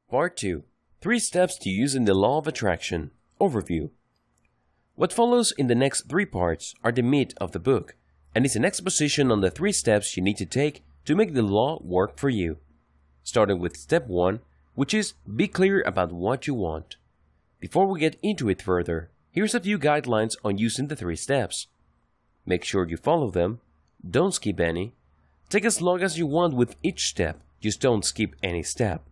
Part 2. 3 Steps to Using the Law of Attraction. Overview. What follows in the next 3 parts are the meat of the book, and is an exposition on the 3 steps you need to take to make the law work for you. Starting with step 1, which is be clear about what you want. Before we get into it further, here's a few guidelines on using the 3 steps. Make sure you follow them, don't skip any. Take as long as you want with each step, just don't skip any step.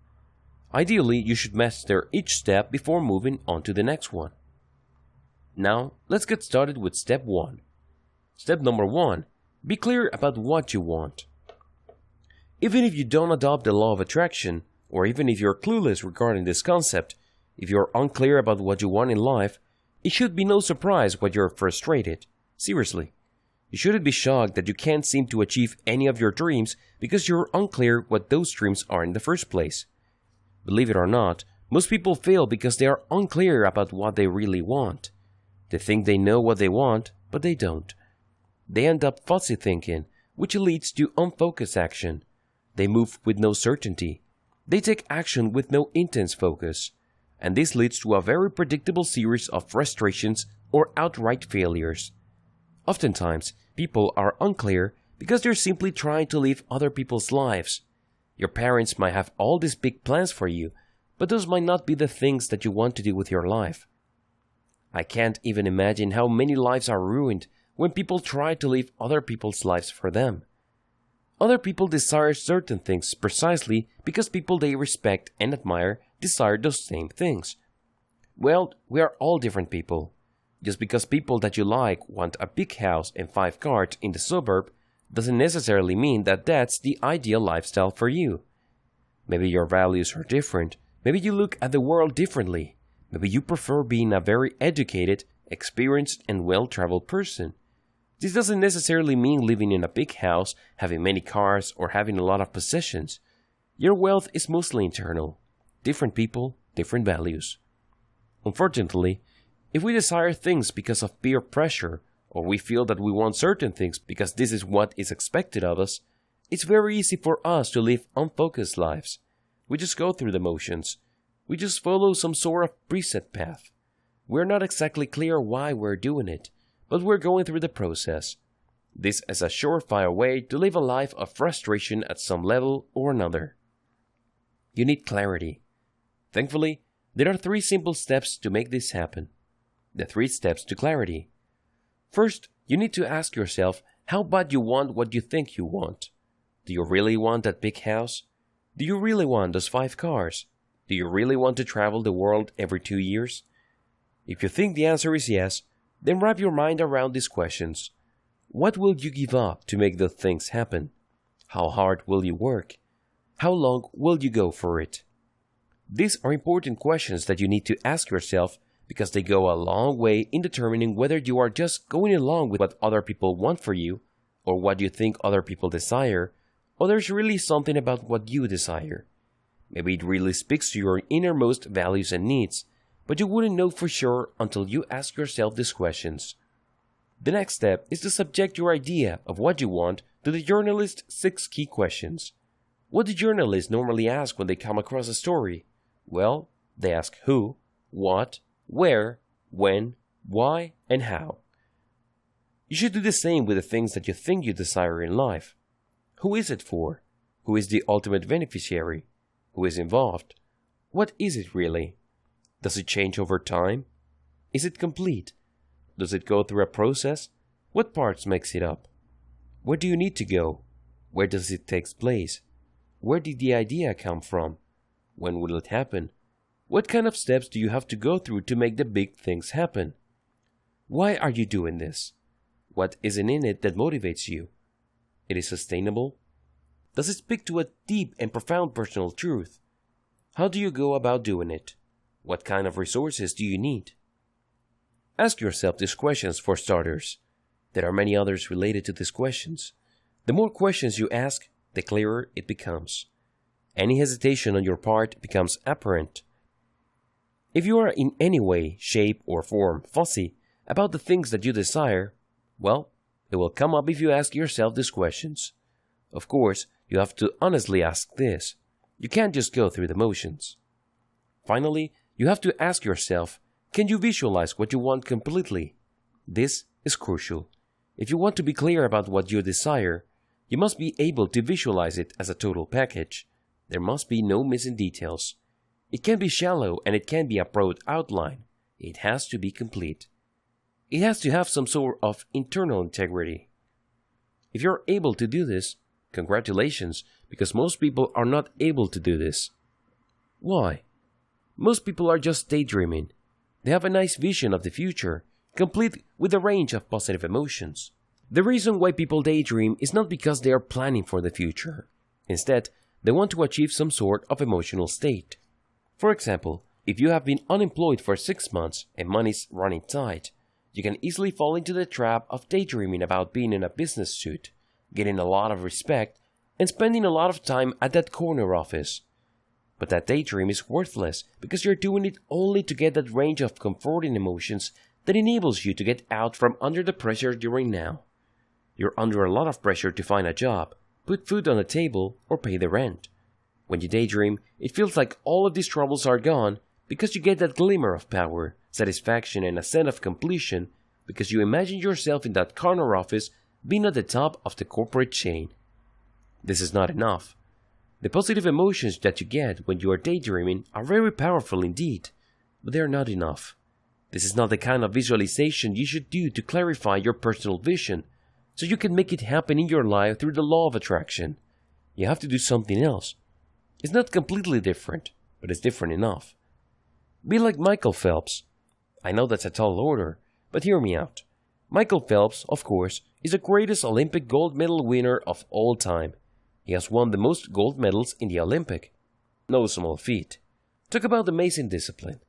Ideally, you should master each step before moving on to the next one. Now, let's get started with step 1. Step number 1. Be clear about what you want. Even if you don't adopt the law of attraction, or even if you're clueless regarding this concept, if you're unclear about what you want in life, it should be no surprise why you're frustrated. Seriously. You shouldn't be shocked that you can't seem to achieve any of your dreams because you're unclear what those dreams are in the first place. Believe it or not, most people fail because they are unclear about what they really want. They think they know what they want, but they don't. They end up fuzzy thinking, which leads to unfocused action. They move with no certainty. They take action with no intense focus. And this leads to a very predictable series of frustrations or outright failures. Oftentimes, people are unclear because they're simply trying to live other people's lives. Your parents might have all these big plans for you, but those might not be the things that you want to do with your life. I can't even imagine how many lives are ruined when people try to live other people's lives for them. Other people desire certain things precisely because people they respect and admire desire those same things. Well, we are all different people. Just because people that you like want a big house and 5 cars in the suburb doesn't necessarily mean that that's the ideal lifestyle for you. Maybe your values are different. Maybe you look at the world differently. Maybe you prefer being a very educated, experienced, and well-traveled person. This doesn't necessarily mean living in a big house, having many cars, or having a lot of possessions. Your wealth is mostly internal. Different people, different values. Unfortunately, if we desire things because of peer pressure, or we feel that we want certain things because this is what is expected of us, it's very easy for us to live unfocused lives. We just go through the motions. We just follow some sort of preset path. We're not exactly clear why we're doing it, but we're going through the process. This is a surefire way to live a life of frustration at some level or another. You need clarity. Thankfully, there are 3 simple steps to make this happen. The 3 steps to clarity. First, you need to ask yourself how bad you want what you think you want. Do you really want that big house? Do you really want those 5 cars? Do you really want to travel the world every 2 years? If you think the answer is yes, then wrap your mind around these questions. What will you give up to make those things happen? How hard will you work? How long will you go for it? These are important questions that you need to ask yourself because they go a long way in determining whether you are just going along with what other people want for you, or what you think other people desire, or there's really something about what you desire. Maybe it really speaks to your innermost values and needs, but you wouldn't know for sure until you ask yourself these questions. The next step is to subject your idea of what you want to the journalist's 6 key questions. What do journalists normally ask when they come across a story? Well, they ask who, what, where, when, why, and how. You should do the same with the things that you think you desire in life. Who is it for? Who is the ultimate beneficiary? Who is involved? What is it really? Does it change over time? Is it complete? Does it go through a process? What parts makes it up? Where do you need to go? Where does it take place? Where did the idea come from? When will it happen? What kind of steps do you have to go through to make the big things happen? Why are you doing this? What isn't in it that motivates you? It is sustainable? Does it speak to a deep and profound personal truth? How do you go about doing it? What kind of resources do you need? Ask yourself these questions for starters. There are many others related to these questions. The more questions you ask, the clearer it becomes. Any hesitation on your part becomes apparent. If you are in any way, shape, or form fussy about the things that you desire, well, it will come up if you ask yourself these questions. Of course, you have to honestly ask this. You can't just go through the motions. Finally, you have to ask yourself, can you visualize what you want completely? This is crucial. If you want to be clear about what you desire, you must be able to visualize it as a total package. There must be no missing details. It can be shallow and it can be a broad outline. It has to be complete. It has to have some sort of internal integrity. If you're able to do this, congratulations, because most people are not able to do this. Why? Most people are just daydreaming. They have a nice vision of the future, complete with a range of positive emotions. The reason why people daydream is not because they are planning for the future. Instead, they want to achieve some sort of emotional state. For example, if you have been unemployed for 6 months and money's running tight, you can easily fall into the trap of daydreaming about being in a business suit, getting a lot of respect, and spending a lot of time at that corner office. But that daydream is worthless because you're doing it only to get that range of comforting emotions that enables you to get out from under the pressure you're in now. You're under a lot of pressure to find a job, put food on the table, or pay the rent. When you daydream, it feels like all of these troubles are gone because you get that glimmer of power, satisfaction, and a sense of completion because you imagine yourself in that corner office being at the top of the corporate chain. This is not enough. The positive emotions that you get when you are daydreaming are very powerful indeed, but they are not enough. This is not the kind of visualization you should do to clarify your personal vision, so you can make it happen in your life through the law of attraction. You have to do something else. It's not completely different, but it's different enough. Be like Michael Phelps. I know that's a tall order, but hear me out. Michael Phelps, of course, is the greatest Olympic gold medal winner of all time. He has won the most gold medals in the Olympic. No small feat. Talk about amazing discipline.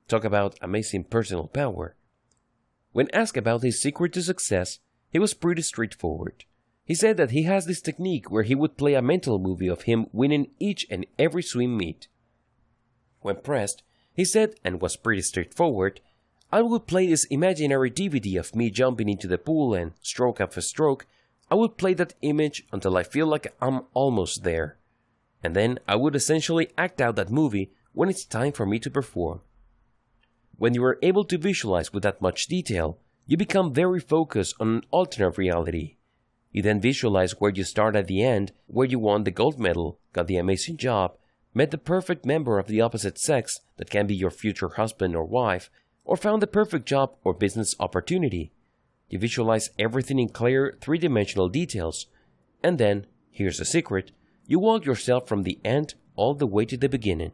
Talk about amazing personal power. When asked about his secret to success, he was pretty straightforward. He said that he has this technique where he would play a mental movie of him winning each and every swim meet. When pressed, he said, and was pretty straightforward, I would play this imaginary DVD of me jumping into the pool and, stroke after stroke, I would play that image until I feel like I'm almost there. And then I would essentially act out that movie when it's time for me to perform. When you are able to visualize with that much detail, you become very focused on an alternate reality. You then visualize where you start at the end, where you won the gold medal, got the amazing job, met the perfect member of the opposite sex that can be your future husband or wife, or found the perfect job or business opportunity. You visualize everything in clear, three-dimensional details. And then, here's the secret, you walk yourself from the end all the way to the beginning.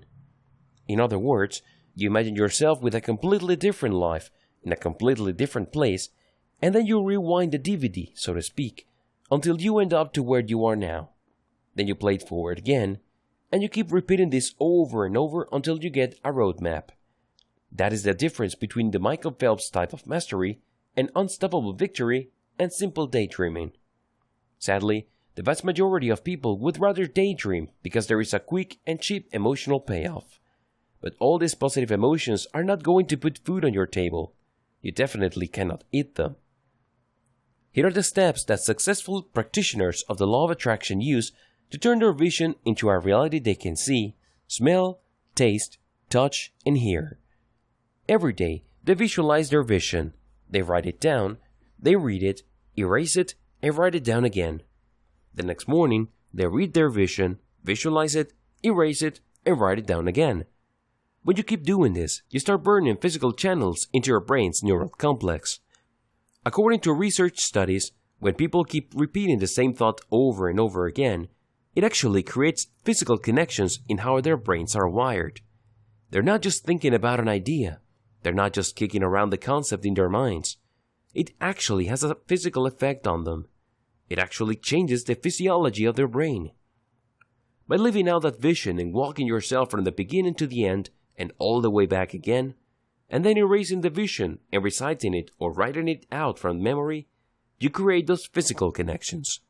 In other words, you imagine yourself with a completely different life, in a completely different place, and then you rewind the DVD, so to speak, until you end up to where you are now. Then you play it forward again, and you keep repeating this over and over until you get a roadmap. That is the difference between the Michael Phelps type of mastery and unstoppable victory and simple daydreaming. Sadly, the vast majority of people would rather daydream because there is a quick and cheap emotional payoff. But all these positive emotions are not going to put food on your table. You definitely cannot eat them. Here are the steps that successful practitioners of the law of attraction use to turn their vision into a reality they can see, smell, taste, touch, and hear. Every day, they visualize their vision. They write it down, they read it, erase it, and write it down again. The next morning, they read their vision, visualize it, erase it, and write it down again. When you keep doing this, you start burning physical channels into your brain's neural complex. According to research studies, when people keep repeating the same thought over and over again, it actually creates physical connections in how their brains are wired. They're not just thinking about an idea. They're not just kicking around the concept in their minds. It actually has a physical effect on them. It actually changes the physiology of their brain. By living out that vision and walking yourself from the beginning to the end and all the way back again, and then erasing the vision and reciting it or writing it out from memory, you create those physical connections.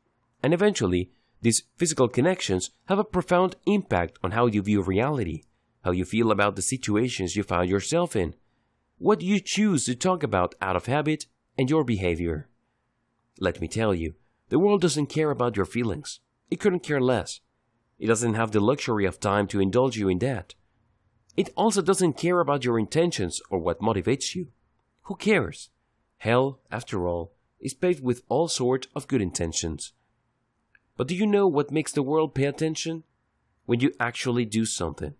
And eventually, these physical connections have a profound impact on how you view reality, how you feel about the situations you found yourself in, what you choose to talk about out of habit, and your behavior. Let me tell you, the world doesn't care about your feelings. It couldn't care less. It doesn't have the luxury of time to indulge you in that. It also doesn't care about your intentions or what motivates you. Who cares? Hell, after all, is paved with all sorts of good intentions. But do you know what makes the world pay attention? When you actually do something.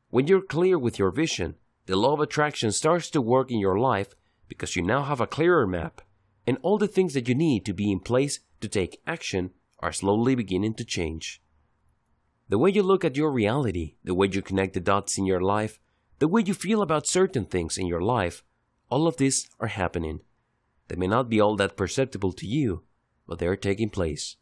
When you're clear with your vision, the law of attraction starts to work in your life because you now have a clearer map, and all the things that you need to be in place to take action are slowly beginning to change. The way you look at your reality, the way you connect the dots in your life, the way you feel about certain things in your life, all of these are happening. They may not be all that perceptible to you, but they are taking place.